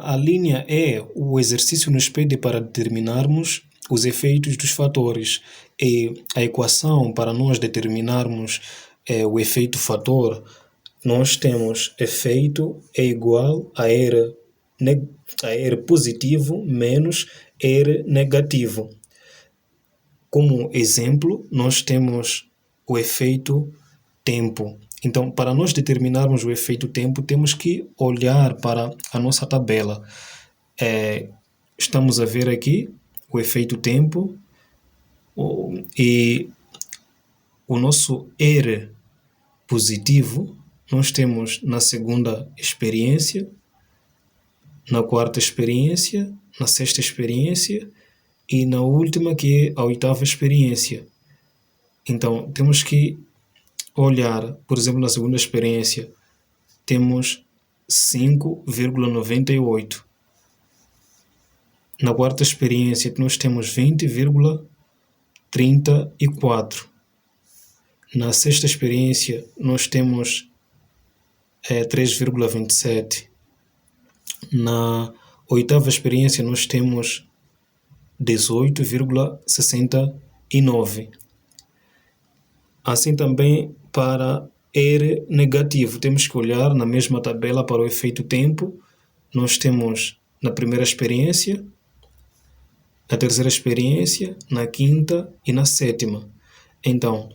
A linha E, o exercício nos pede para determinarmos os efeitos dos fatores e a equação para nós determinarmos o efeito fator, nós temos efeito é igual a R positivo menos R negativo. Como exemplo, nós temos o efeito tempo. Então, para nós determinarmos o efeito tempo, temos que olhar para a nossa tabela. Estamos a ver aqui o efeito tempo e o nosso R positivo nós temos na segunda experiência, na quarta experiência, na sexta experiência e na última, que é a oitava experiência. Então, temos que olhar, por exemplo, na segunda experiência, temos 5,98. Na quarta experiência, nós temos 20,34. Na sexta experiência, nós temos 3,27. Na oitava experiência, nós temos 18,69. Assim também para R negativo, temos que olhar na mesma tabela para o efeito tempo. Nós temos na primeira experiência, na terceira experiência, na quinta e na sétima. Então,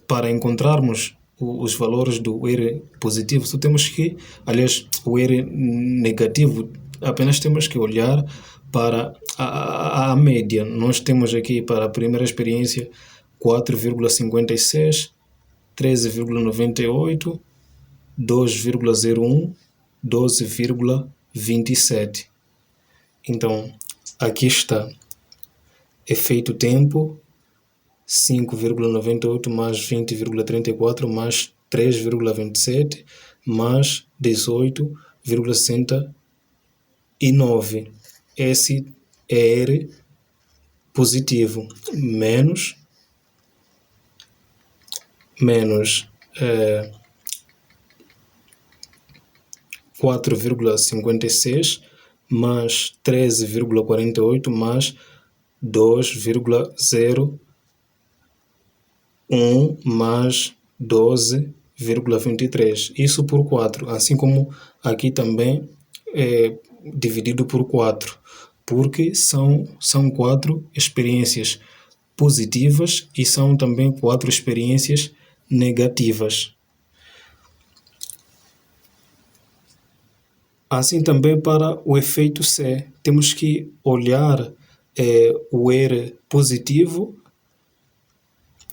para encontrarmos os valores do R positivo, só temos que, aliás, o R negativo, apenas temos que olhar para a média. Nós temos aqui para a primeira experiência 4,56, 13,98, 2,01, 12,27. Então, aqui está efeito tempo, 5,98 mais 20,34 mais 3,27 mais 18,69. Esse é R positivo menos 4,56 mais 13,48 mais 2,01 mais 12,23. Isso por 4, assim como aqui também é dividido por 4, porque são 4 experiências positivas e são também 4 experiências negativas. Assim também para o efeito C, temos que olhar o R positivo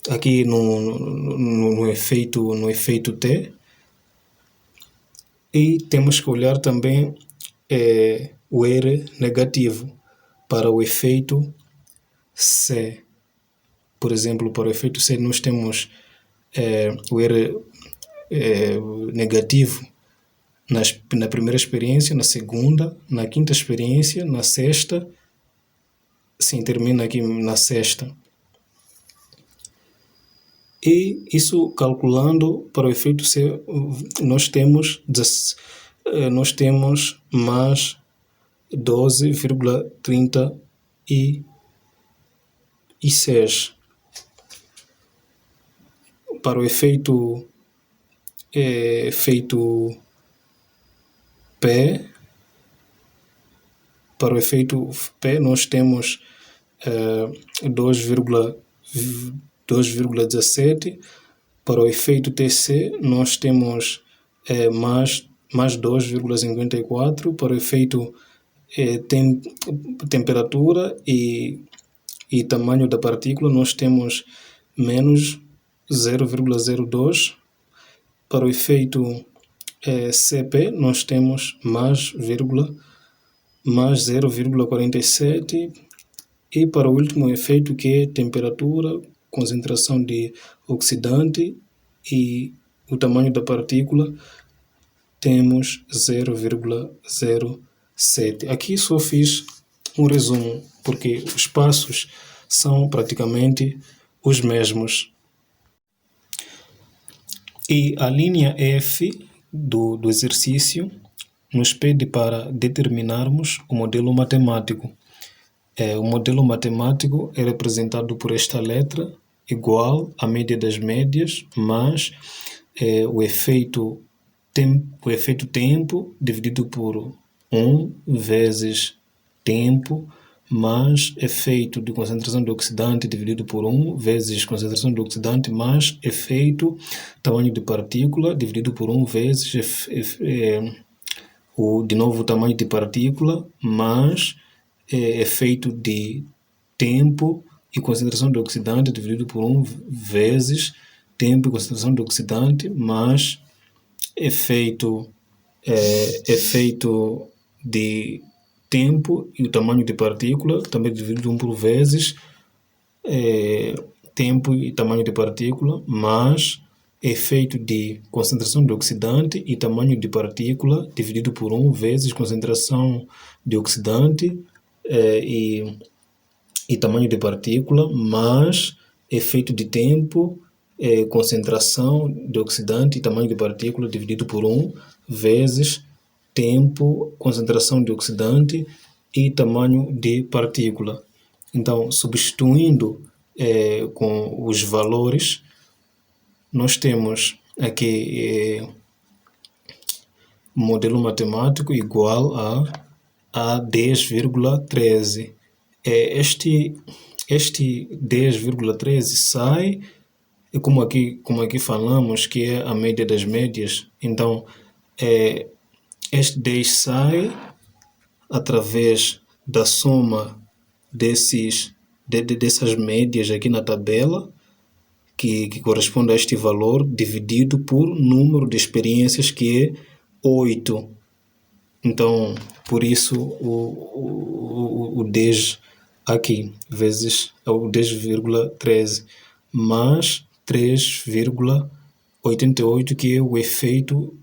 aqui no efeito T, e temos que olhar também o R negativo para o efeito C. Por exemplo, para o efeito C nós temos o R negativo na primeira experiência, na segunda, na quinta experiência, na sexta, sim, termina aqui na sexta. E isso calculando para o efeito C, nós temos mais 12,36. Para o efeito P, para o efeito P nós temos 2,17. Para o efeito TC nós temos mais 2,54. Para o efeito temperatura e tamanho da partícula nós temos menos 0,02. Para o efeito CP nós temos mais 0,47. E para o último efeito, que é temperatura, concentração de oxidante e o tamanho da partícula, temos 0,07. Aqui só fiz um resumo, porque os passos são praticamente os mesmos. E a linha F do exercício nos pede para determinarmos o modelo matemático. O modelo matemático é representado por esta letra, igual à média das médias, mais o efeito tempo dividido por 1 vezes tempo, mais efeito de concentração de oxidante dividido por 1 vezes concentração de oxidante, mais efeito tamanho de partícula dividido por 1 vezes de novo o tamanho de partícula, mais efeito de tempo e concentração de oxidante dividido por 1 vezes tempo e concentração de oxidante, mais efeito de tempo e o tamanho de partícula, também dividido por vezes tempo e tamanho de partícula, mais efeito de concentração de oxidante e tamanho de partícula, dividido por 1 vezes concentração de oxidante e tamanho de partícula, mais efeito de tempo, concentração de oxidante e tamanho de partícula, dividido por 1 vezes tempo, concentração de oxidante e tamanho de partícula. Então, substituindo com os valores, nós temos aqui modelo matemático igual a 10,13. Este 10,13 sai, e como aqui falamos, que é a média das médias, então este 10 sai através da soma dessas médias aqui na tabela, que corresponde a este valor, dividido por número de experiências, que é 8. Então, por isso, o 10 aqui, vezes o 10,13, mais 3,88, que é o efeito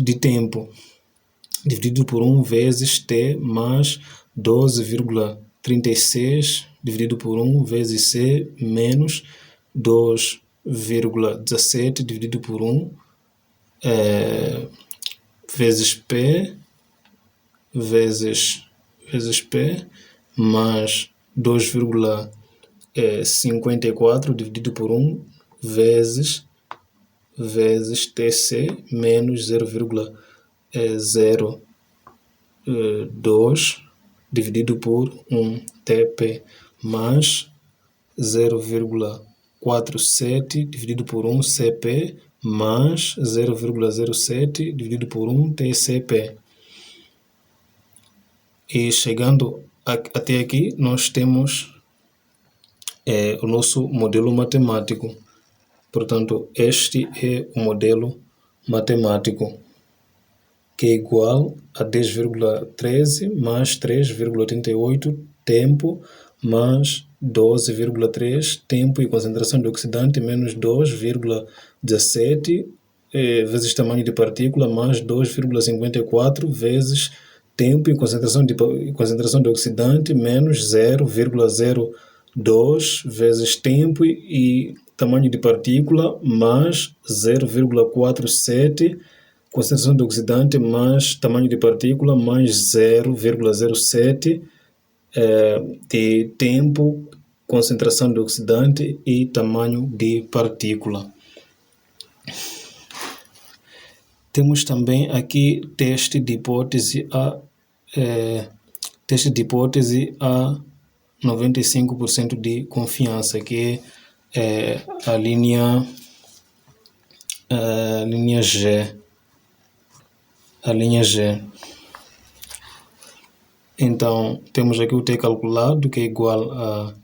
de tempo, dividido por 1 vezes t, mais 12,36 dividido por 1 vezes C, menos 2,17 dividido por 1 vezes P, vezes P, mais 2,54 dividido por 1 vezes TC, menos 0,02 dividido por 1 TP, mais 0,47 dividido por 1 CP, mais 0,07 dividido por 1 TCP. E chegando até aqui, nós temos o nosso modelo matemático. Portanto, este é o modelo matemático, que é igual a 10,13 mais 3,88 tempo, mais 12,3 tempo e concentração de oxidante, menos 2,17 vezes tamanho de partícula, mais 2,54 vezes tempo e concentração de oxidante, menos 0,02 vezes tempo e tamanho de partícula, mais 0,47 concentração de oxidante, mais tamanho de partícula, mais 0,07 de tempo, concentração de oxidante e tamanho de partícula. Temos também aqui teste de hipótese a 95% de confiança, que é a linha G. A linha G. Então, temos aqui o T calculado, que é igual a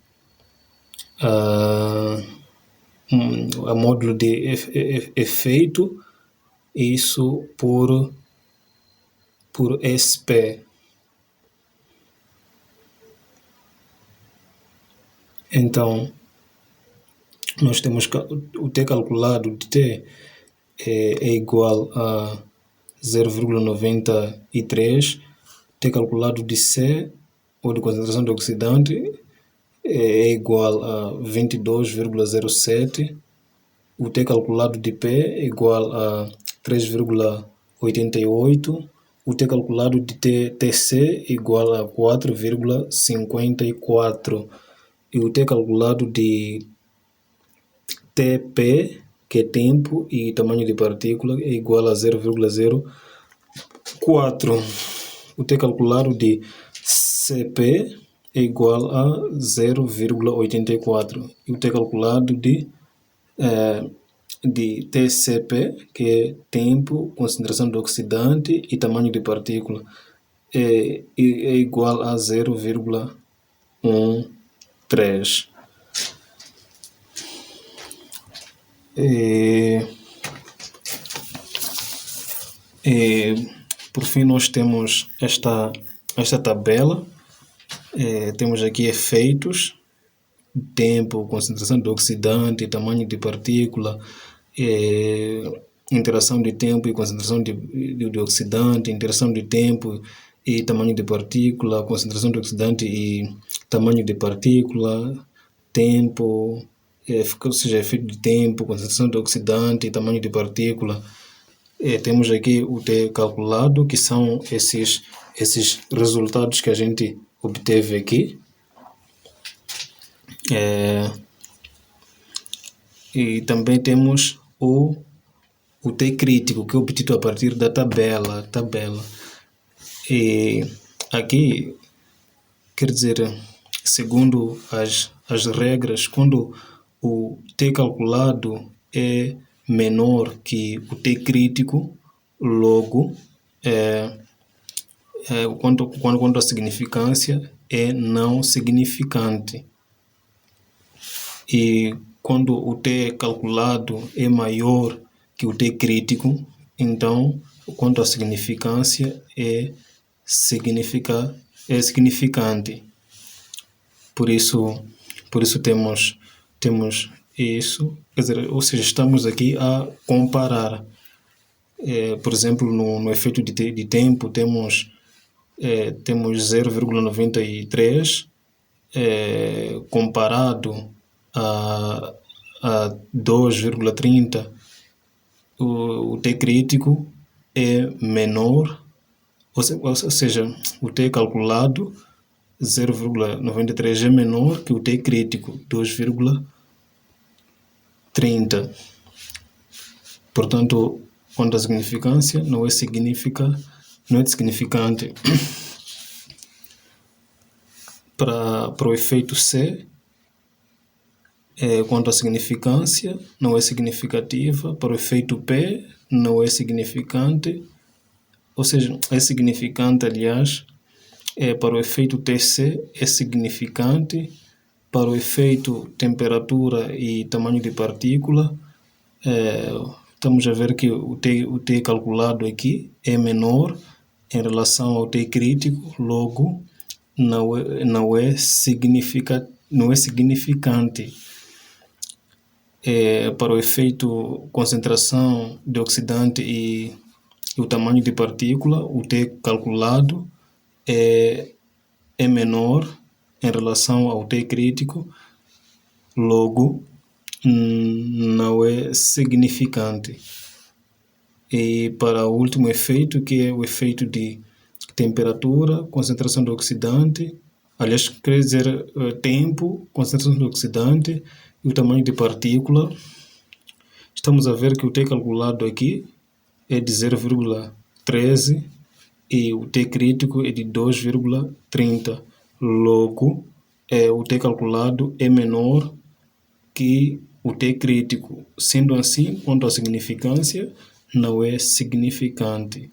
módulo de efeito, isso por SP. Então, nós temos o T calculado de T é igual a 0,93, T calculado de C, ou de concentração de oxidante, é igual a 22,07, o T calculado de P é igual a 3,1 0,88. O T calculado de TC igual a 4,54. E o T calculado de TP, que é tempo e tamanho de partícula, é igual a 0,04. O T calculado de CP é igual a 0,84. E o T calculado de TCP, que é tempo, concentração do oxidante e tamanho de partícula, é igual a 0,13. Por fim, nós temos esta tabela. Temos aqui efeitos: tempo, concentração do oxidante, tamanho de partícula, interação de tempo e concentração de oxidante, interação de tempo e tamanho de partícula, concentração de oxidante e tamanho de partícula, tempo, ou seja, efeito de tempo, concentração de oxidante e tamanho de partícula. Temos aqui o T calculado, que são esses resultados que a gente obteve aqui. E também temos o T crítico, que é obtido a partir da tabela. E aqui, quer dizer, segundo as regras, quando o T calculado é menor que o T crítico, logo quando a significância é não significante. E quando o T calculado é maior que o T crítico, então quando a significância é significante. Por isso temos isso, quer dizer, ou seja, estamos aqui a comparar. Por exemplo, no efeito de tempo temos 0,93 comparado a 2,30. O T crítico é menor, ou seja, o T calculado 0,93 é menor que o T crítico 2,30. Portanto, quando a significância não é significante. Para o efeito C, quando a significância não é significativa. Para o efeito P, não é significante, ou seja, é significante, aliás. Para o efeito TC é significante. Para o efeito temperatura e tamanho de partícula, estamos a ver que o T calculado aqui é menor em relação ao T crítico, logo não é significante. Para o efeito concentração de oxidante e o tamanho de partícula, o T calculado é menor em relação ao T crítico, logo não é significante. E para o último efeito, que é o efeito de temperatura, concentração do oxidante, aliás, quer dizer, tempo, concentração do oxidante e o tamanho de partícula, estamos a ver que o T calculado aqui é de 0,13 e o T crítico é de 2,30. Logo, o T calculado é menor que o T crítico. Sendo assim, quanto à significância, não é significante.